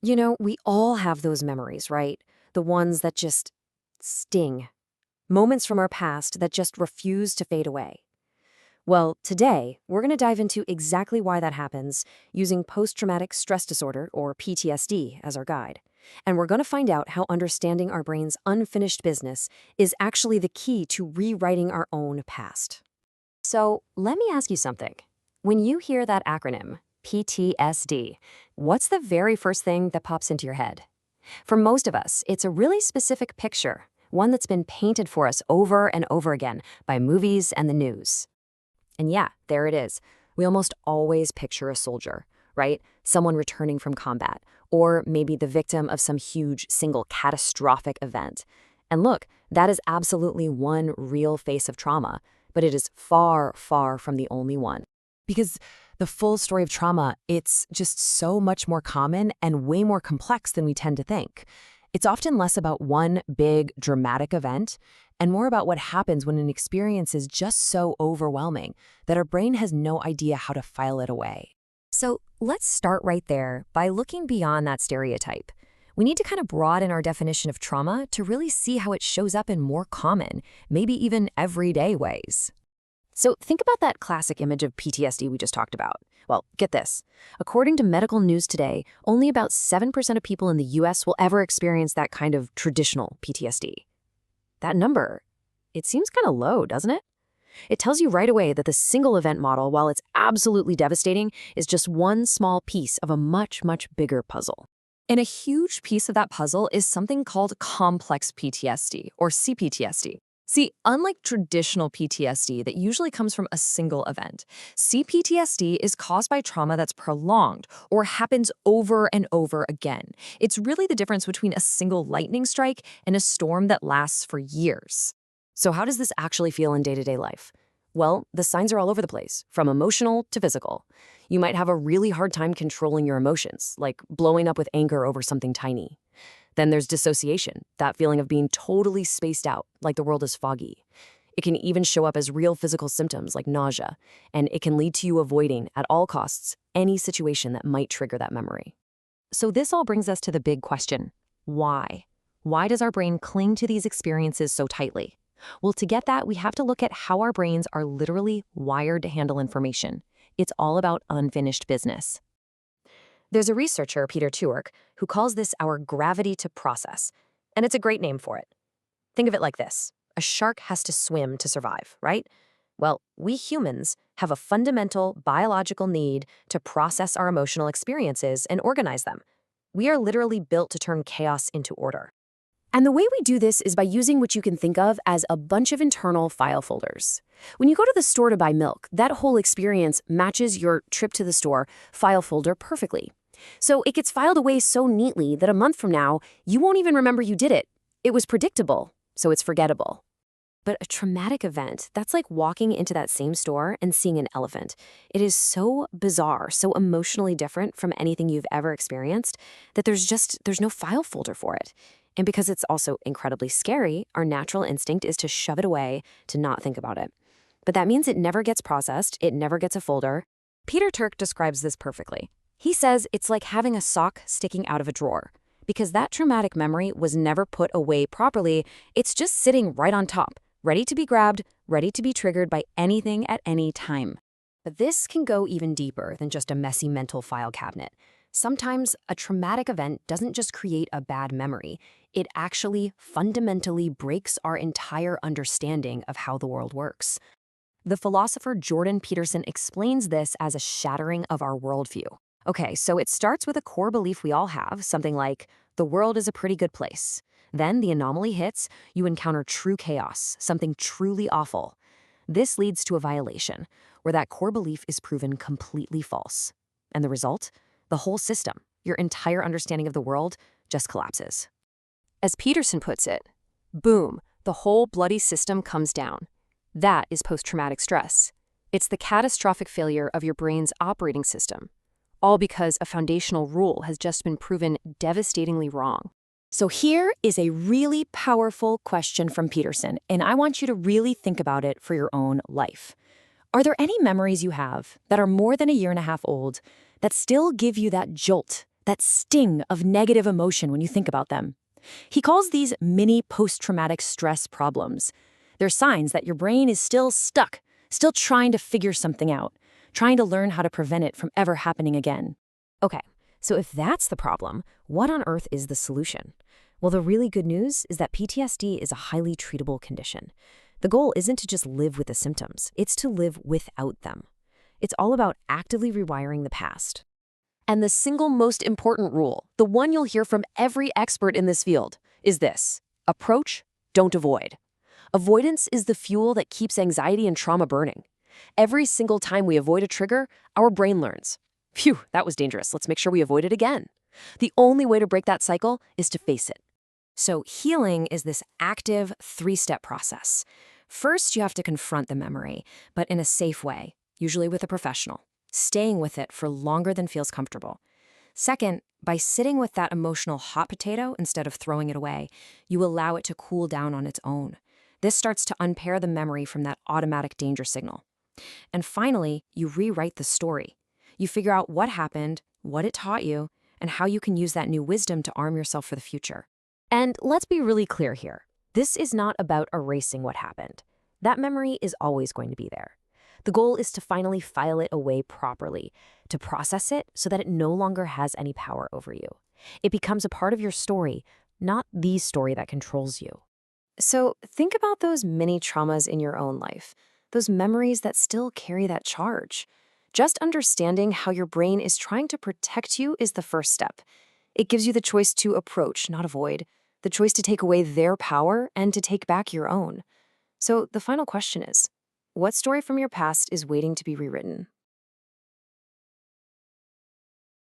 We all have those memories, right? The ones that just sting. Moments from our past that just refuse to fade away. Well, today, we're going to dive into exactly why that happens using post traumatic stress disorder, or PTSD, as our guide. And we're going to find out how understanding our brain's unfinished business is actually the key to rewriting our own past. So, let me ask you something. When you hear that acronym, PTSD, what's the very first thing that pops into your head? For most of us, it's a really specific picture, one that's been painted for us over and over again by movies and the news. And yeah, there it is. We almost always picture a soldier, right? Someone returning from combat, or maybe the victim of some huge, single, catastrophic event. And look, that is absolutely one real face of trauma, but it is far, far from the only one. Because the full story of trauma, it's just so much more common and way more complex than we tend to think. It's often less about one big, dramatic event and more about what happens when an experience is just so overwhelming that our brain has no idea how to file it away. So let's start right there by looking beyond that stereotype. We need to kind of broaden our definition of trauma to really see how it shows up in more common, maybe even everyday ways. So think about that classic image of PTSD we just talked about. Well, get this. According to medical news today, only about 7% of people in the US will ever experience that kind of traditional PTSD. That number, it seems kind of low, doesn't it? It tells you right away that the single event model, while it's absolutely devastating, is just one small piece of a much, much bigger puzzle. And a huge piece of that puzzle is something called complex PTSD, or CPTSD. See, unlike traditional PTSD that usually comes from a single event, CPTSD is caused by trauma that's prolonged or happens over and over again. It's really the difference between a single lightning strike and a storm that lasts for years. So how does this actually feel in day-to-day life? Well, the signs are all over the place, from emotional to physical. You might have a really hard time controlling your emotions, like blowing up with anger over something tiny. Then there's dissociation, that feeling of being totally spaced out, like the world is foggy. It can even show up as real physical symptoms like nausea, and it can lead to you avoiding, at all costs, any situation that might trigger that memory. So this all brings us to the big question: why? Why does our brain cling to these experiences so tightly? Well, to get that, we have to look at how our brains are literally wired to handle information. It's all about unfinished business. There's a researcher, Peter Tuerk, who calls this our gravity to process, and it's a great name for it. Think of it like this. A shark has to swim to survive, right? Well, we humans have a fundamental biological need to process our emotional experiences and organize them. We are literally built to turn chaos into order. And the way we do this is by using what you can think of as a bunch of internal file folders. When you go to the store to buy milk, that whole experience matches your trip to the store file folder perfectly. So it gets filed away so neatly that a month from now, you won't even remember you did it. It was predictable, so it's forgettable. But a traumatic event, that's like walking into that same store and seeing an elephant. It is so bizarre, so emotionally different from anything you've ever experienced that there's no file folder for it. And because it's also incredibly scary, our natural instinct is to shove it away, to not think about it. But that means it never gets processed, it never gets a folder. Peter Tuerk describes this perfectly. He says it's like having a sock sticking out of a drawer. Because that traumatic memory was never put away properly, it's just sitting right on top, ready to be grabbed, ready to be triggered by anything at any time. But this can go even deeper than just a messy mental file cabinet. Sometimes a traumatic event doesn't just create a bad memory, it actually fundamentally breaks our entire understanding of how the world works. The philosopher Jordan Peterson explains this as a shattering of our worldview. Okay, so it starts with a core belief we all have, something like, the world is a pretty good place. Then the anomaly hits, you encounter true chaos, something truly awful. This leads to a violation, where that core belief is proven completely false. And the result? The whole system, your entire understanding of the world, just collapses. As Peterson puts it, boom, the whole bloody system comes down. That is post-traumatic stress. It's the catastrophic failure of your brain's operating system, all because a foundational rule has just been proven devastatingly wrong. So here is a really powerful question from Peterson, and I want you to really think about it for your own life. Are there any memories you have that are more than a year and a half old that still give you that jolt, that sting of negative emotion when you think about them. He calls these mini post-traumatic stress problems. They're signs that your brain is still stuck, still trying to figure something out, trying to learn how to prevent it from ever happening again. Okay, so if that's the problem, what on earth is the solution? Well, the really good news is that PTSD is a highly treatable condition. The goal isn't to just live with the symptoms, it's to live without them. It's all about actively rewiring the past. And the single most important rule, the one you'll hear from every expert in this field, is this: approach, don't avoid. Avoidance is the fuel that keeps anxiety and trauma burning. Every single time we avoid a trigger, our brain learns, phew, that was dangerous. Let's make sure we avoid it again. The only way to break that cycle is to face it. So healing is this active three-step process. First, you have to confront the memory, but in a safe way, usually with a professional, staying with it for longer than feels comfortable. Second, by sitting with that emotional hot potato instead of throwing it away, you allow it to cool down on its own. This starts to unpair the memory from that automatic danger signal. And finally, you rewrite the story. You figure out what happened, what it taught you, and how you can use that new wisdom to arm yourself for the future. And let's be really clear here. This is not about erasing what happened. That memory is always going to be there. The goal is to finally file it away properly, to process it so that it no longer has any power over you. It becomes a part of your story, not the story that controls you. So think about those mini traumas in your own life, those memories that still carry that charge. Just understanding how your brain is trying to protect you is the first step. It gives you the choice to approach, not avoid, the choice to take away their power and to take back your own. So the final question is, what story from your past is waiting to be rewritten?